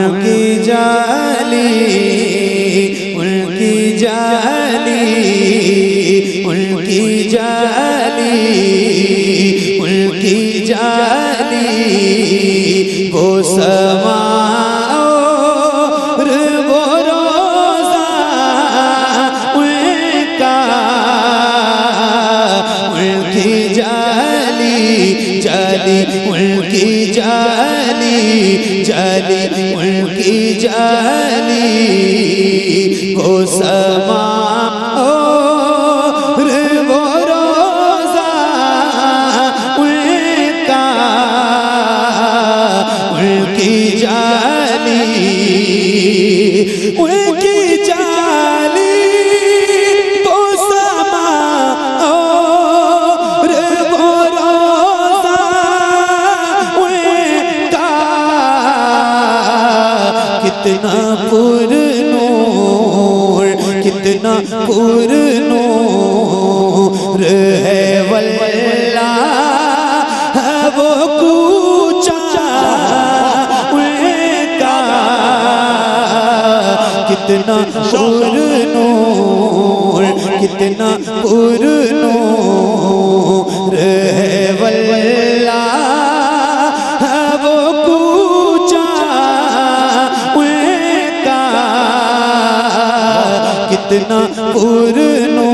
उनकी जाली, उनकी जाली, उनकी जाली, उनकी जाली, वो समा और वो रोज़ा उनका, उनकी जाली, जाली, उनकी जाली, जाली, उनकी जाली, वो समा और वो रोज़ा उनका, उनकी जाली, उनकी जाली, वो समा और वो रोज़ा उनका, कितना पुरनूर, कितना पुरनूर है वल्लाह वो कूचा उनका, कितना पुरनूर, कितना पुरनूर है वल्लाह वो कूचा उनका, कितना पुरनूर।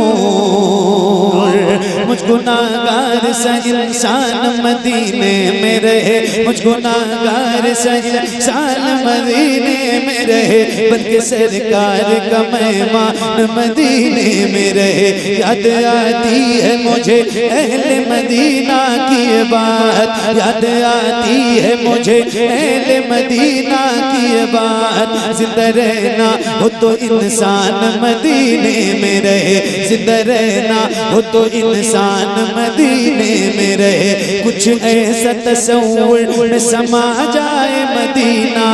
मुझ गुनाहगार सा इंसान मदीने में रहे, मुझ गुनाहगार सा इंसान मदीने में रहे, बल्कि सरकार का मेहमान मदीने में रहे। याद आती है मुझे अहले मदीना की बात, याद आती है मुझे अहले मदीना की बात। जिंदा रहना हो तो इंसान मदीने में रहे, जिंदा रहना हो तो इंसान मदीने में रहे। कुछ ऐसा तसव्वुर में समा जाए मदीना,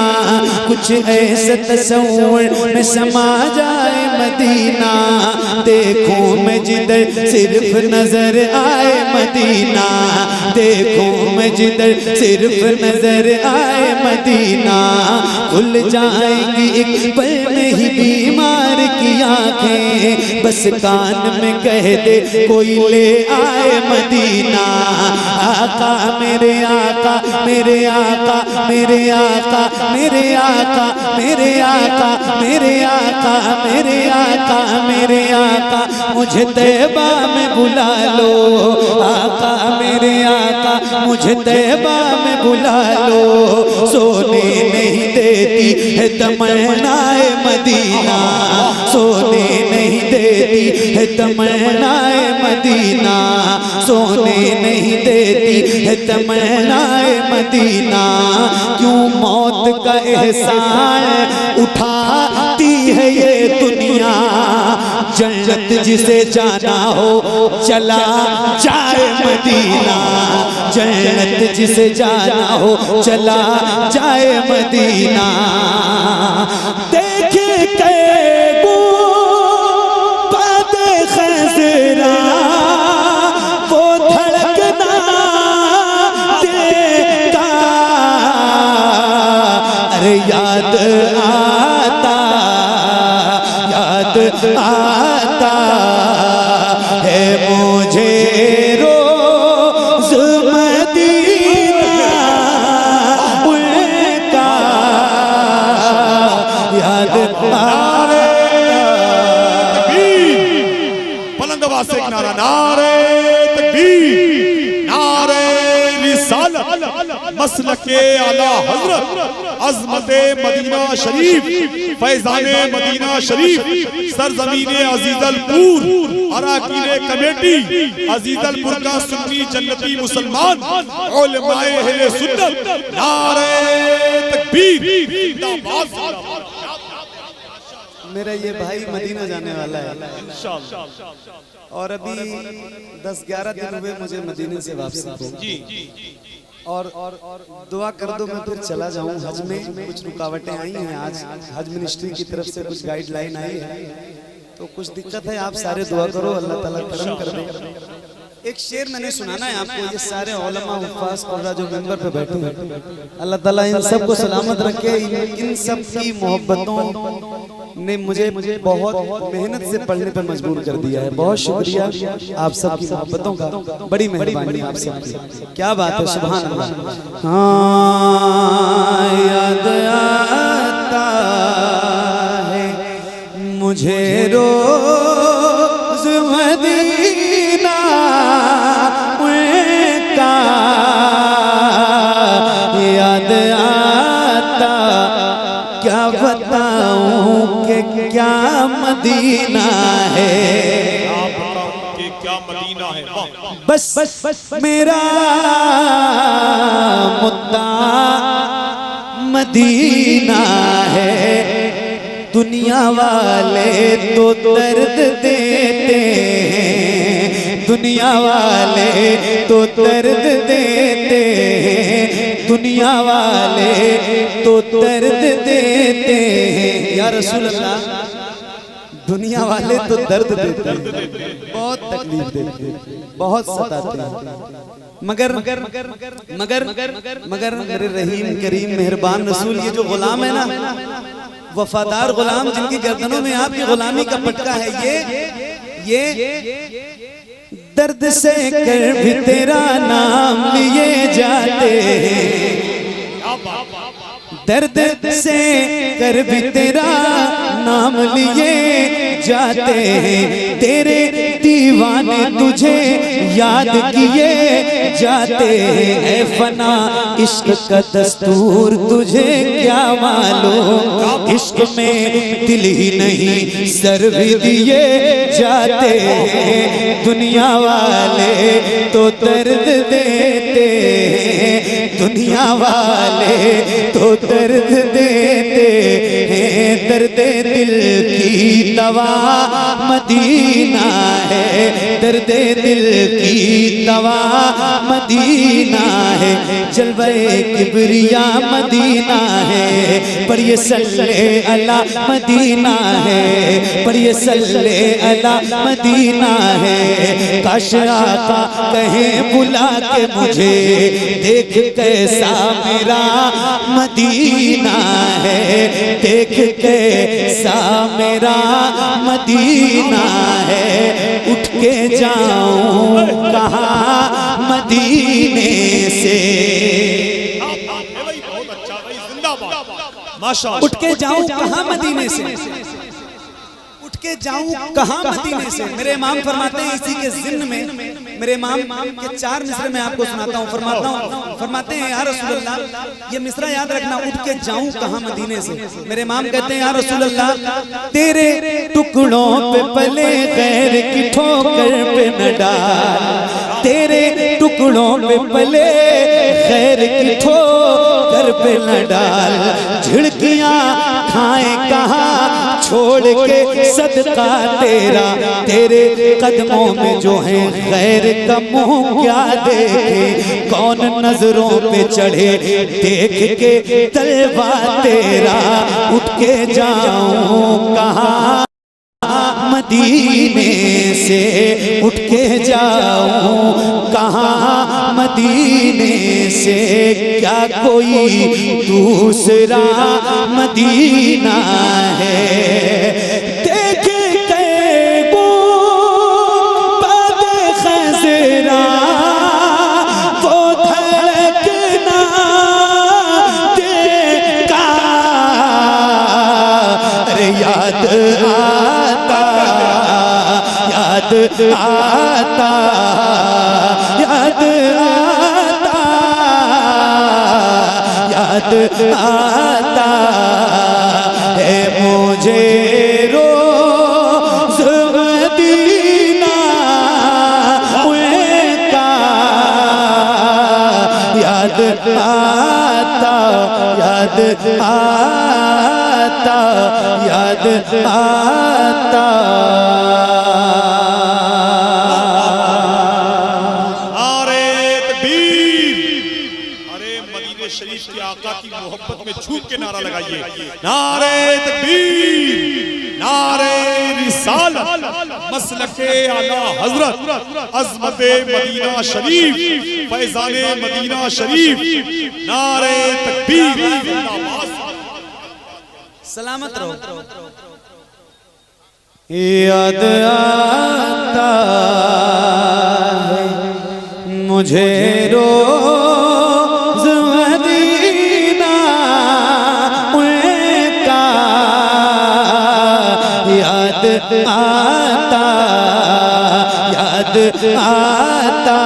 कुछ ऐसा तसव्वुर में समा जाए मदीना, देखूं मैं जिधर सिर्फ नजर आए मदीना, देखूं मैं जिधर सिर्फ नजर आए मदीना। खुल जाएंगी एक पल में ही बीमार की आंखें, बस कान में कह दे कोई ले आए मदीना। आका मेरे आका, मेरे आका, मेरे आका, मेरे आका, मेरे आका, मेरे आका, मेरे आका, मेरे आका, मुझे तैबा में बुला लो। आका मेरे आका, मुझे तैबा में बुला लो। सोने नहीं देती है तमन्नाए मदीना, सोने नहीं देती है तमन्नाए मदीना, सोने नहीं देती है तमन्नाए मदीना। क्यों मौत का एहसान उठाती है ये दुनिया, जन्नत जिसे जाना हो चला जाए मदीना, जन्नत जिसे जाना हो चला जाए मदीना। देखे के बादे खैज़रा वो धड़कना देगा, अरे याद आता, याद आता है मुझे रोज़ मदीना उनका, याद आता। बुलंद आवाज़ से एक नारा, नारे तकबीर, नारे रिसालत, मसलके आला हज़रत, अज़मते मदीना शरीफ, फैज़ाने मदीना शरीफ, सरज़मीने अज़ीज़लपुर, अराकीने कमेटी अज़ीज़लपुर का सुन्नी जन्नती मुसलमान, उलमाए अहले सुन्नत, नारे तकबीर, जिंदाबाद। मेरा ये भाई मदीना जाने वाला है और अभी 10-11 दिन हुए मुझे मदीने से वापसी को, और दुआ कर दो मैं फिर चला जाऊं हज में। कुछ रुकावटें आई हैं, आज हज मिनिस्ट्री की तरफ से कुछ गाइडलाइन आई है, तो कुछ दिक्कत है। आप सारे दुआ करो, अल्लाह ताला करम कर दे। एक शेर मैंने सुनाना है आपको। ये सारे उलमा हुफ़ाज़ कुर्रा जो मेंबर पे बैठे हैं, अल्लाह ताला इन सब को सलामत रखे। इन सब की मोहब्बतों ने मुझे बहुत मेहनत से पढ़ने पर मजबूर कर दिया है। बहुत शुक्रिया आप सब की मोहब्बतों का, बड़ी मेहरबानी आप सब की। क्या बात है, सुभान अल्लाह। हाँ, याद आता है मुझे रोज़ मदीना का, याद आता क्या बताऊं कि क्या मदीना है। कि क्या मदीना है। बस मेरा मुद्दा मदीना है। दुनिया वाले तो दर्द देते हैं, दुनिया वाले तो दर्द देते हैं, दुनिया वाले तो दर्द देते हैं। या रसूल अल्लाह, दुनिया वाले तो दर्द देते हैं, बहुत तकलीफ देते हैं, बहुत सताते हैं, मगर मगर मगर मगर मेरे रहीम करीम मेहरबान रसूल, ये जो गुलाम है ना, वफादार गुलाम जिनकी गर्दनों में आपकी गुलामी का पटका है, ये दर्द से कर भी तेरा नाम लिए जाते हैं, दर्द से कर भी तेरा नाम लिए जाते हैं। तेरे दीवाने तुझे याद किए जाते हैं। ऐ फना इश्क का दस्तूर तुझे क्या मालूम, इश्क में दिल ही नहीं सर भी दिए जाते हैं। दुनिया वाले तो दर्द देते हैं, दुनिया वाले तो दर्द देते हैं। दर्द दिल की दवा मदीना है, दर्द दिल की दवा मदीना है। जलवे किबरिया मदीना है, पर ये सल्ले अला मदीना है, पर ये सल्ले अला मदीना है। काश आका कहे बुला के मुझे, देख कैसा मेरा मदीना है, देख कैसा मेरा मदीना है। उठ के जाऊं कहाँ मदीने से, बहुत अच्छा भाई, जिंदाबाद माशाअल्लाह। उठ के जाऊं कहाँ मदीने से, उठ के जाऊं कहाँ मदीने से। मेरे इमाम फरमाते हैं इसी के ज़िम्न में, मेरे इमाम के 4 मिसरे मैं आपको सुनाता हूँ। फरमाते हैं या रसूल अल्लाह, ये मिसरा याद रखना, उठ के जाऊं कहाँ मदीने से। मेरे इमाम कहते हैं या रसूल अल्लाह, तेरे टुकड़ों पे पले गैर की ठोकर पे न डाल, तेरे टुकड़ों पे पले गैर की ठोकर पे न डाल। झिड़कियां खाए कहाँ छोड़ के सदका तेरा, तेरे कदमों में जो है गैर का मुंह क्या देखे। कौन नजरों पे चढ़े देख के तलवा तेरा। उठ के जाऊं कहाँ मदीने से, उठ के जाऊं कहाँ मदीने से। क्या कोई दूसरा मदीना है, देख के गुंबद खज़रा वो धड़कना देखा। अरे याद आता, याद आता, याद आता, याद आता है मुझे रोज़ मदीना का। याद आता, याद आता, याद आता। शरीफ के आका की मोहब्बत में झूम के नारा लगाइए, नारे तकबीर, नारे रिसालत मसलके आला हजरत अज़मत मदीना शरीफ फैज़ाने मदीना शरीफ नारे तकबीर जिंदाबाद। सलामत रहो। याद आता है मुझे रोज़ मदीना उनका, याद आता, याद आता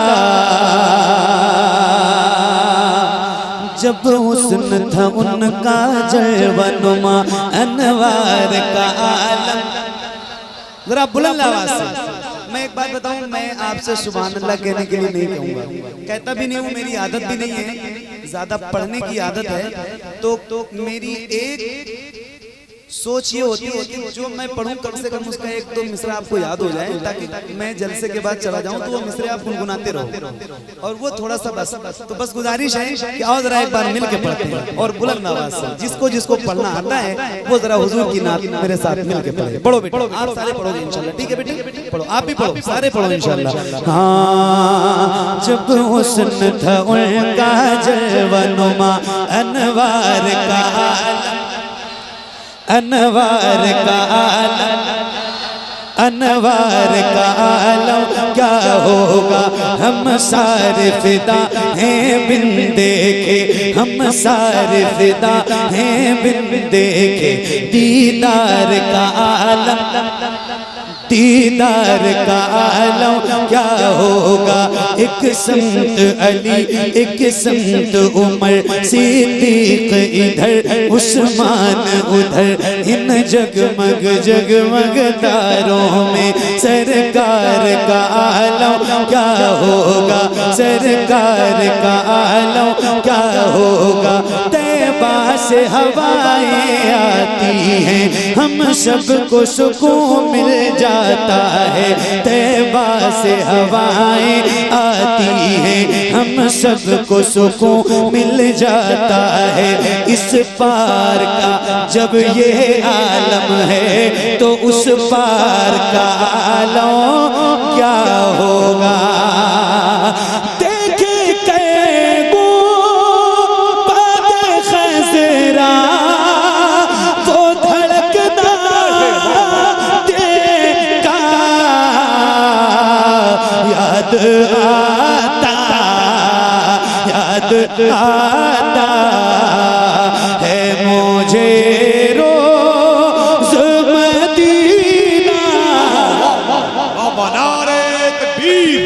जब हुस्न था उनका जलवनुमा अनवार का आलम। जरा बुलंद आवाज से मैं एक बात बताऊं, मैं आपसे सुभान अल्लाह कहने के लिए नहीं कहूंगा, कहता भी नहीं हूं, मेरी आदत भी नहीं है, ज्यादा पढ़ने की आदत है। तो मेरी एक सोच ये होती है कि जो मैं पढ़ूं कम से कम उसका एक दो मिसरा आपको याद हो जाए, ताकि मैं जलसे के बाद चला जाऊं तो वो मिसरे आप गुनगुनाते रहो। और वो थोड़ा सा बस गुजारिश है कि आओ जरा एक बार मिल के पढ़ते हैं और बुलंद आवाज से, जिसको जिसको पढ़ना आता है वो जरा हुजूर की नात मेरे साथ मिल के पढ़े। पढ़ो बेटा, आप सारे पढ़ोगे इंशाल्लाह, ठीक है बेटे? पढ़ो, आप भी पढ़ो, सारे पढ़ो इंशाल्लाह। हाँ, जब हुस्न था उनका जलवनुमा अनवार का आलम, अनवार का आलम, अनवार का आलम क्या होगा हम सारे फिदा हैं बिन देखे, हम सारे फिदा हैं बिन देखे दीदार का आलम, दीदार का आलम क्या होगा। एक संत अली, एक संत उमर, सिद्दीक इधर उस्मान उधर, इन जगमग जगमग तारों में सरकार का आलम क्या होगा, सरकार का आलम क्या होगा। तैबा से हवाएं आती हैं, हम सबको सुकून मिल जाता है। तैबा से हवाएं आती हैं, हम सबको सुकून मिल जाता है। इस पार का जब ये आलम है तो उस पार का आलम क्या होगा। देखे कैगो बाद खज़रा वो धड़कना देखा, याद आता, याद आता है मुझे रोज़ मदीना। नारे तकबीर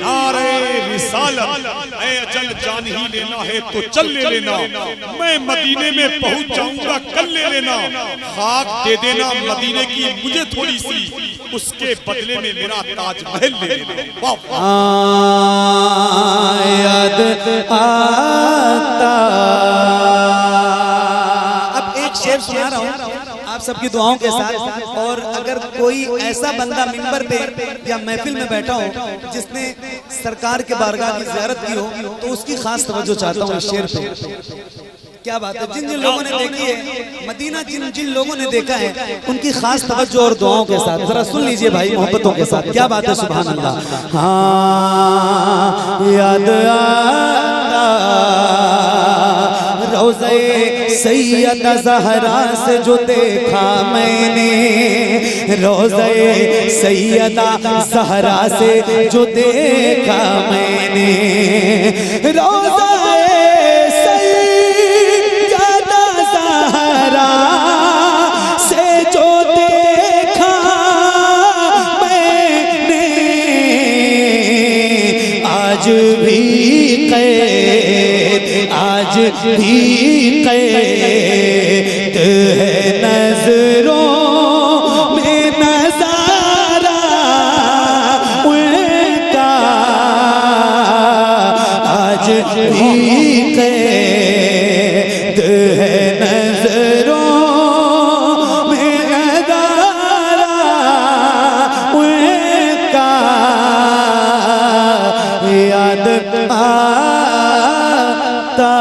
नारे रिसालत। मैं अजल जान ही लेना है तो चल ले लेना, मैं मदीने में पहुंच जाऊंगा कल ले लेना। खाक दे देना मदीने की मुझे थोड़ी सी, उसके बदले में मेरा ताजमहल ले लेना। वाह याद आता। अब एक शेर सुना रहा हूँ आप सबकी दुआओं के साथ, और अगर कोई ऐसा बंदा मिंबर पे या महफिल में बैठा हो जिसने सरकार के बारगाह की ज़ियारत की हो तो उसकी खास तवज्जो चाहता हूँ इस शेर पे। क्या बात है, जिन जिन लोगों ने देखी है मदीना, जिन जिन लोगों ने देखा है उनकी खास तवज्जो और दुआओं के साथ जरा सुन लीजिए भाई, मोहब्बतों के साथ। क्या बात है, सुभान अल्लाह। हाँ, याद आता रोज़े सैयदा ज़हरा से जो देखा मैंने, रोज़े सैयदा ज़हरा से जो देखा मैंने, रोज़े सैयदा ज़हरा से जो देखा मैंने, आज भी कैद, आज भी कैद है नजरों में नजारा उनका, आज भी कैद है नजरों में नजारा उनका। याद आता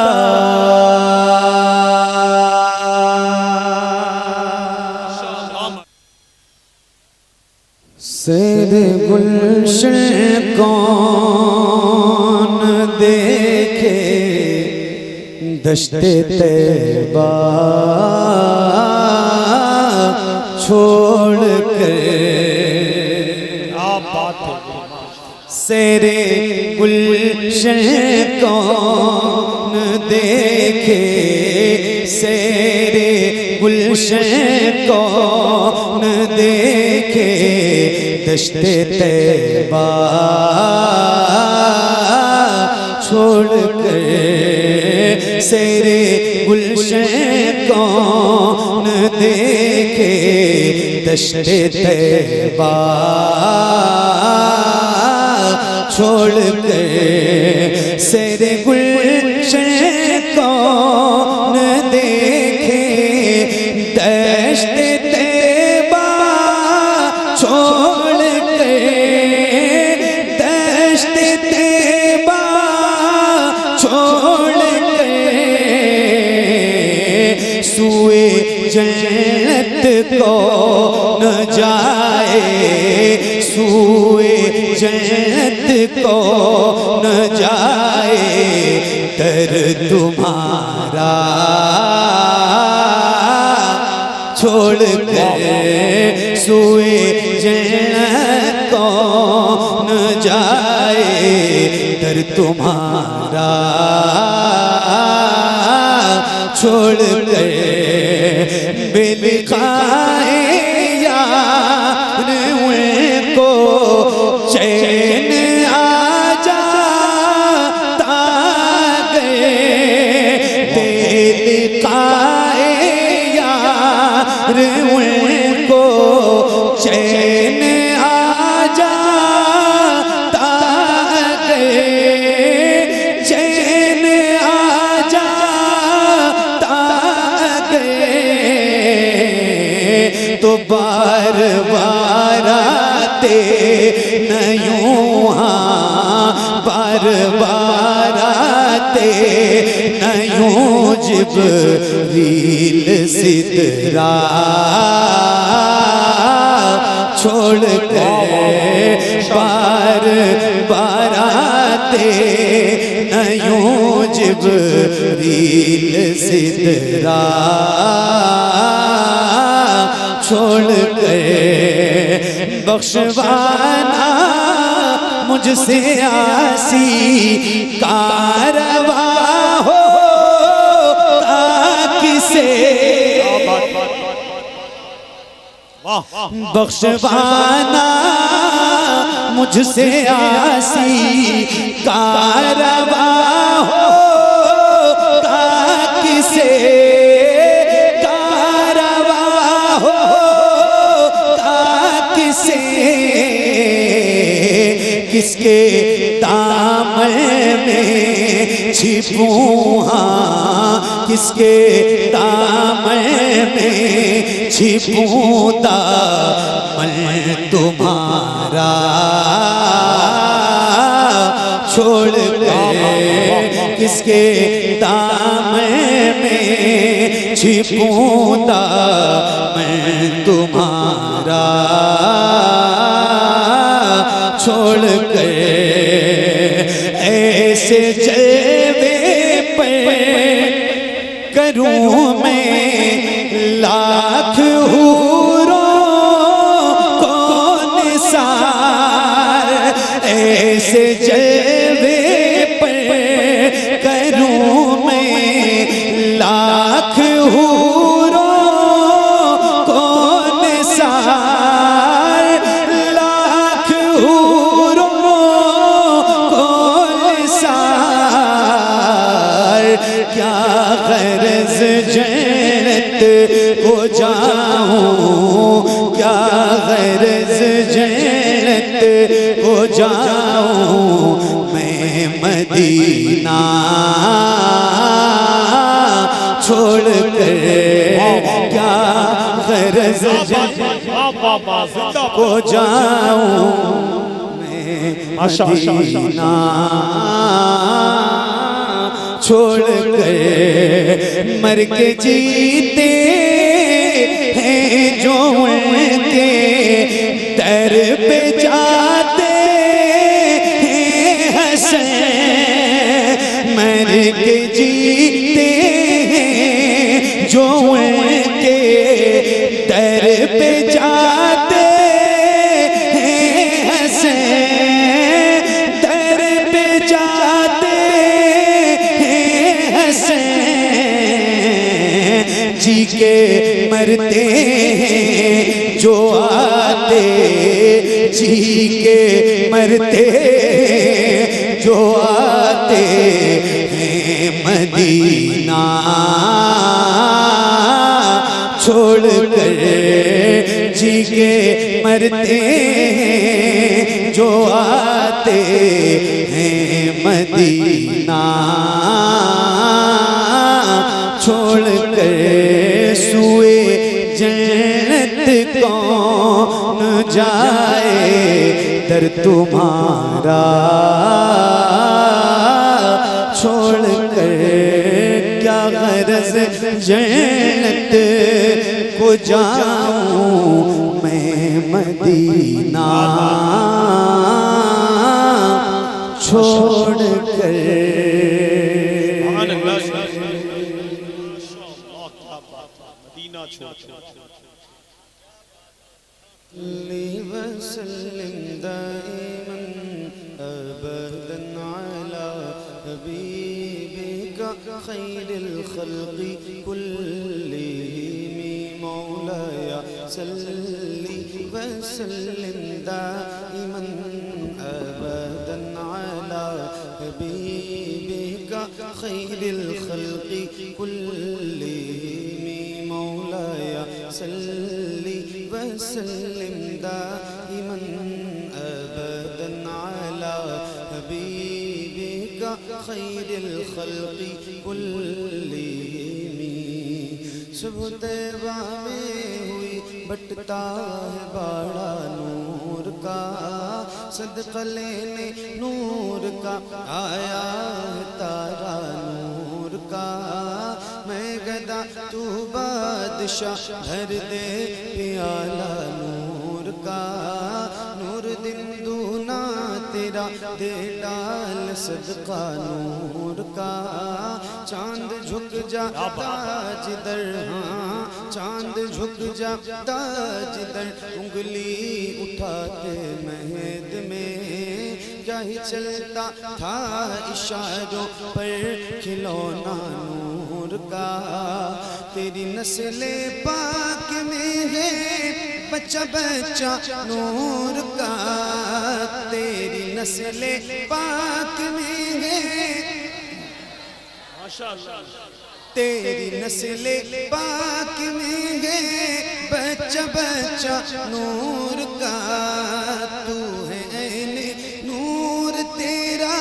सैर गुलशन कौन देखे दश्ते तैबा छोड़ कर। आप बात है सैरे गुलशन कौन देखे सैरे गुलशन कौन देखे दश्ते तैबा छोड़ कर। सैरे गुलशन कौन देखे दश्ते तैबा छोड़ कर। सैरे गुलशन कौन देखे दश्ते तैबा छोड़ कर। दश्ते तैबा छोड़ कर सुए जन्नत को न जाए सुए जन्नत को न जाए दर तुम्हारा छोड़ कर। सुए जन्नत को न जाए दर तुम्हारा छोड़ कर। बेलिखाए यार उनको चैन आ जाता गए। बेलिखाए यार उनको चैन आ जाता गए। चैन आ जाता गए तो बार बार आते नयूं बार बार आते नयूं जिब्रील सिदरा छोड़ कर। बार बार आते नयूं जिब्रील सिदरा छोड़ कर। बख्शवाना मुझसे आसी कारवा हो किसे बख्शवाना मुझसे आसी कारवा हो किसे कारवा हो किसे किसके दामन में छिपूं किसके दामन में छिपूं दामन तुम्हारा छोड़ कर। किसके दामन में छिपूं दामन तुम्हारा छोड़ कर। ऐसे जलवे पे करूं मैं लाख हूरों को निसार। ऐसे जलवे पे करूं मैं लाख हूरों को निसार। लाख हूरों को निसार। क्या गरज जन्नत को जाऊं क्या गरज जन्नत को जाऊं मैं मदीना छोड़ कर। क्या गरज जन्नत को जाऊं मैं मदीना छोड़ कर। मर के जीते हैं जो उनके दर पे जा जी के मरते हैं जो आते, जी के मरते हैं जो आते हैं मदीना छोड़ कर, जी के मरते हैं जो आते हैं मदीना छोड़ कर, सुए जन्नत कौन जाए दर तुम्हारा छोड़ कर, क्या गरज जन्नत को जाऊं मैं मदीना छोड़ कर। मदीना छोड़ वसल्लम दाइमन अबदन अला हबीबिका खैरिल खल्क़ि कुल्लिहिम मौलाया सल्ली वसल्लम दाइमन अबदन अला हबीबिका खैरिल खल्क़ि कुल्लिहिम मौलाया सल्ली वसल्लिम दाइमन अबदन अला हबीबिका खैरिल खल्क़ि कुल्लिहिम। सुबह तैबा में हुई बटता है बाड़ा नूर का, सदका लेने नूर का आया है तारा नूर का। मैं गदा तू बादशाह भर दे प्याला नूर का, नूर दिन दूना तेरा दे डाल सदका नूर का। चांद झुक जाता जिधर, हाँ चांद झुक जाता जिधर, उंगली उठाते महद में क्या ही चलता था इशारों पर खिलौना नूर का। तेरी नस्ले पाक में है बच्चा बच्चा नूर का, तेरी नस्ले पाक में है माशाअल्लाह, तेरी नस्ले पाक में है बच्चा बच्चा नूर का। तू है ऐने नूर तेरा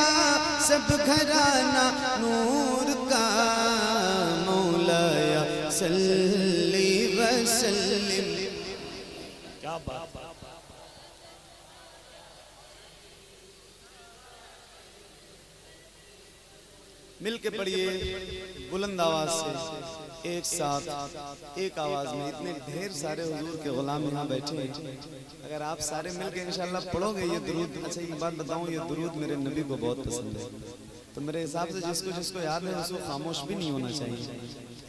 सब घराना नूर का। मौलाया सल्ली वसल्लिम, क्या बात। मिल के पढ़िए बुलंद आवाज से, एक साथ एक आवाज में। इतने ढेर सारे हुजूर के गुलाम यहाँ बैठे हैं, अगर आप सारे मिल के इंशाअल्लाह पढ़ोगे ये दुरूद। अच्छा एक बात बताऊं, ये दुरूद मेरे नबी को बहुत पसंद है, तो मेरे हिसाब से जिसको जिसको याद है उसको खामोश भी नहीं होना चाहिए।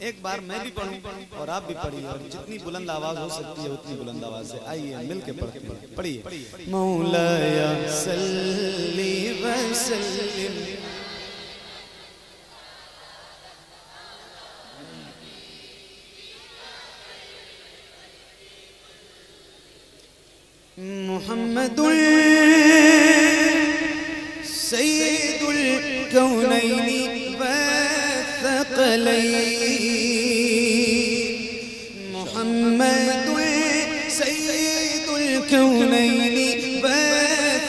एक बार मैं भी पढ़ूं और आप भी पढ़िए, और जितनी बुलंद आवाज हो सकती है उतनी बुलंद आवाज से आइए मिल के पढ़ते हैं। पढ़िए मौलाया सल्ली वसल्लिम मुहम्मदुल सय्यदुल कौनैनि व थक़लैन, मुहम्मदुल सय्यदुल कौनैनि व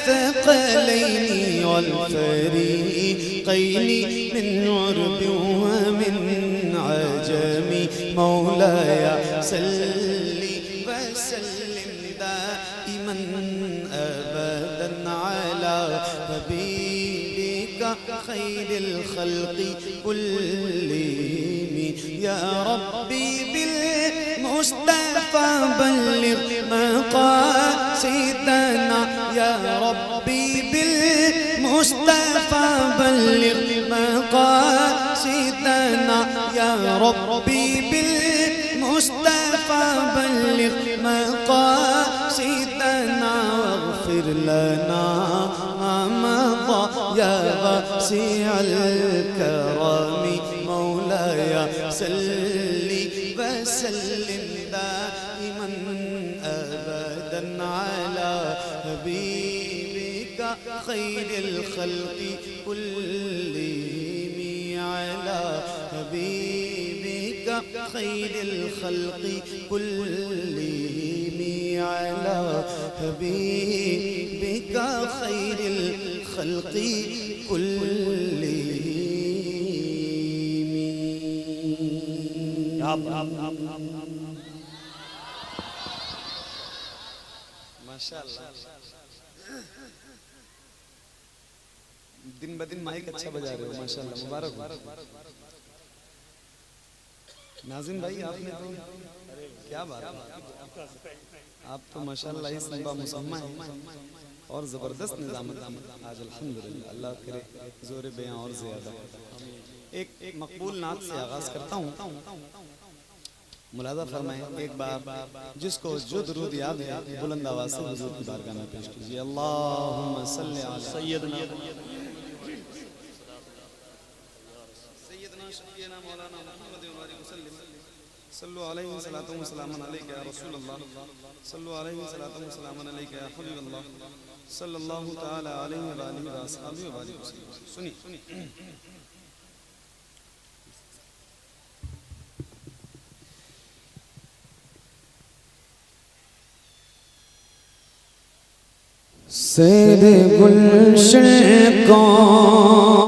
थक़लैन वल फ़रीक़ैनि मिन उर्ब व मिन अजमी। मौलाया सल्ली वसल्लिम दाइमन अबदन अला हबीबिका खैरिल खल्क़ि कुल्लिहिम। या रब्बी बिल मुस्तफ़ा बल्लिग़ मक़ासिदना, या रब्बी बिल मुस्तफ़ा बल्लिग़ मक़ासिदना, या रब्बी बिल मुस्तफ़ा बल्लिग़ मक़ासिदना वग़फ़िर लना मा मज़ा या वासिअल करम। मौलाया सल्ली वसल्लिम वसल्लिम दाइमन अबदन अला हबीबिका खैरिल खल्क़ि कुल्लिहिम अला हबीबिका खैरिल खल्क़ि कुल्लिहिम अला हबीबिका खैरिल खल्क़ि माशाअल्लाह। दिन ब दिन माइक अच्छा बजा रहे हो माशाअल्लाह, मुबारक हो। नाज़िम भाई आपने तो क्या बात है, आप तो माशाअल्लाह इस लंबा मुसम्मा है और ज़बरदस्त निज़ामत आज अल्हम्दुलिल्लाह, अल्लाह करे ज़ोर बयां और ज़्यादा। एक मकबूल नात से आगाज़ करता हूँ, मुलाज़ा फरमाएं। एक बार जिसको जो दुरूद याद है बुलंद आवाज़ से हुज़ूर की बारगाह में पेश कीजिए। अल्लाहुम्मा सल्ली अला सय्यदना शफ़ीना मौलाना मुहम्मद व आलिहि वसल्लम। सल्लु अलैहि सलातु व सलामुन अलैका या रसूल अल्लाह, सल्लु अलैहि सलातु व सलामुन अलैका या हबीब अल्लाह, सल्लल्लाहु तआला अलैहि व आलिहि व अस्हाबिहि व बारिक वसल्लम। सुनिए सैर गुलशन को